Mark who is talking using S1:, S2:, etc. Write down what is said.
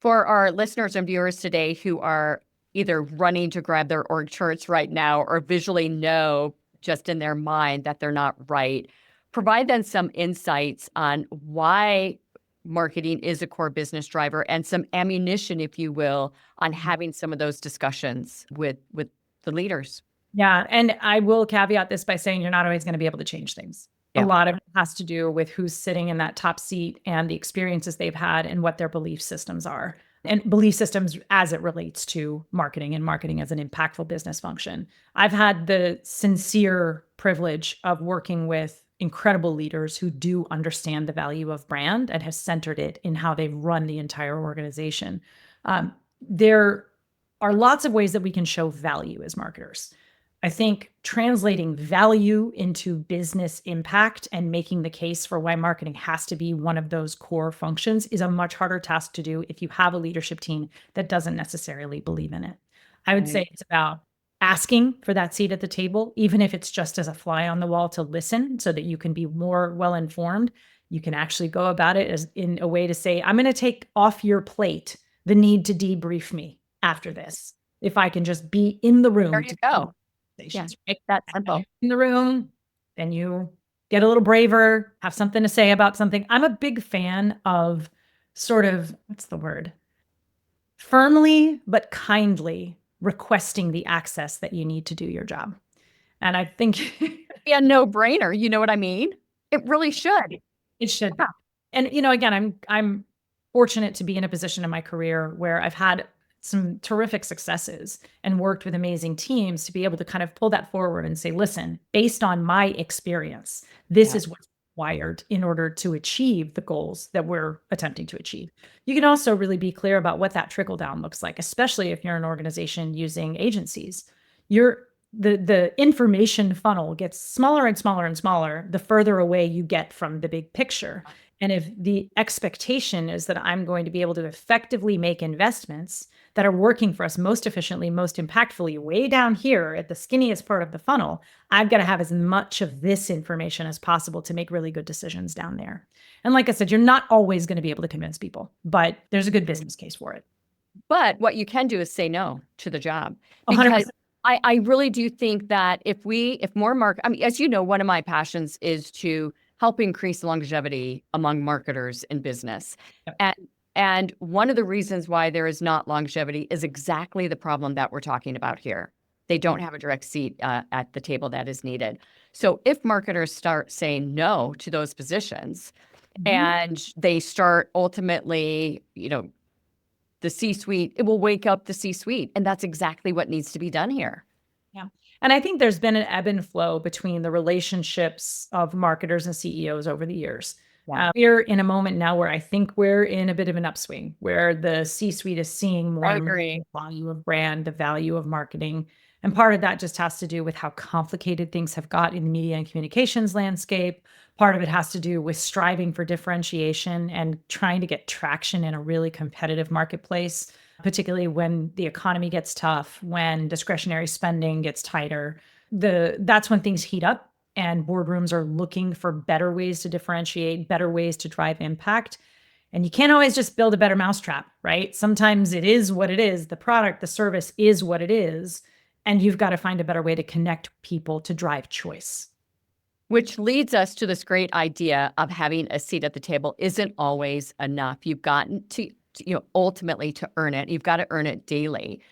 S1: For our listeners and viewers today who are either running to grab their org charts right now or visually know just in their mind that they're not right, provide them some insights on why marketing is a core business driver and some ammunition, if you will, on having some of those discussions with the leaders.
S2: Yeah. And I will caveat this by saying you're not always going to be able to change things.
S1: Yeah.
S2: A lot of it has to do with who's sitting in that top seat and the experiences they've had and what their belief systems are. And belief systems as it relates to marketing and marketing as an impactful business function. I've had the sincere privilege of working with incredible leaders who do understand the value of brand and have centered it in how they run the entire organization. There are lots of ways that we can show value as marketers. I think translating value into business impact and making the case for why marketing has to be one of those core functions is a much harder task to do if you have a leadership team that doesn't necessarily believe in it. I would say it's about asking for that seat at the table, even if it's just as a fly on the wall to listen so that you can be more well-informed. You can actually go about it as in a way to say, I'm going to take off your plate the need to debrief me after this. If I can just be in the room.
S1: There you go. Yeah,
S2: right?
S1: that's simple.
S2: In the room, then you get a little braver, have something to say about something. I'm a big fan of sort of, what's the word? Firmly but kindly requesting the access that you need to do your job. And I think
S1: be a no-brainer. You know what I mean? It really should.
S2: It should. Yeah. And again, I'm fortunate to be in a position in my career where I've had some terrific successes and worked with amazing teams to be able to kind of pull that forward and say, listen, based on my experience, this is what's required in order to achieve the goals that we're attempting to achieve. You can also really be clear about what that trickle down looks like, especially if you're an organization using agencies. The information funnel gets smaller and smaller and smaller the further away you get from the big picture. And if the expectation is that I'm going to be able to effectively make investments that are working for us most efficiently, most impactfully, way down here at the skinniest part of the funnel, I've got to have as much of this information as possible to make really good decisions down there. And like I said, you're not always going to be able to convince people, but there's a good business case for it.
S1: But what you can do is say no to the job. Because I really do think that if more I mean, as you know, one of my passions is to help increase longevity among marketers in business. Yep. And one of the reasons why there is not longevity is exactly the problem that we're talking about here. They don't have a direct seat at the table that is needed. So if marketers start saying no to those positions, and they start ultimately, the C-suite, it will wake up the C-suite. And that's exactly what needs to be done here.
S2: Yeah. And I think there's been an ebb and flow between the relationships of marketers and CEOs over the years. Yeah. We're in a moment now where I think we're in a bit of an upswing, where the C-suite is seeing more the value of brand, the value of marketing. And part of that just has to do with how complicated things have got in the media and communications landscape. Part of it has to do with striving for differentiation and trying to get traction in a really competitive marketplace, particularly when the economy gets tough, when discretionary spending gets tighter. That's when things heat up and boardrooms are looking for better ways to differentiate, better ways to drive impact. And you can't always just build a better mousetrap, right? Sometimes it is what it is. The product, the service is what it is. And you've got to find a better way to connect people to drive choice.
S1: Which leads us to this great idea of having a seat at the table isn't always enough. You've gotten to ultimately to earn it. You've got to earn it daily.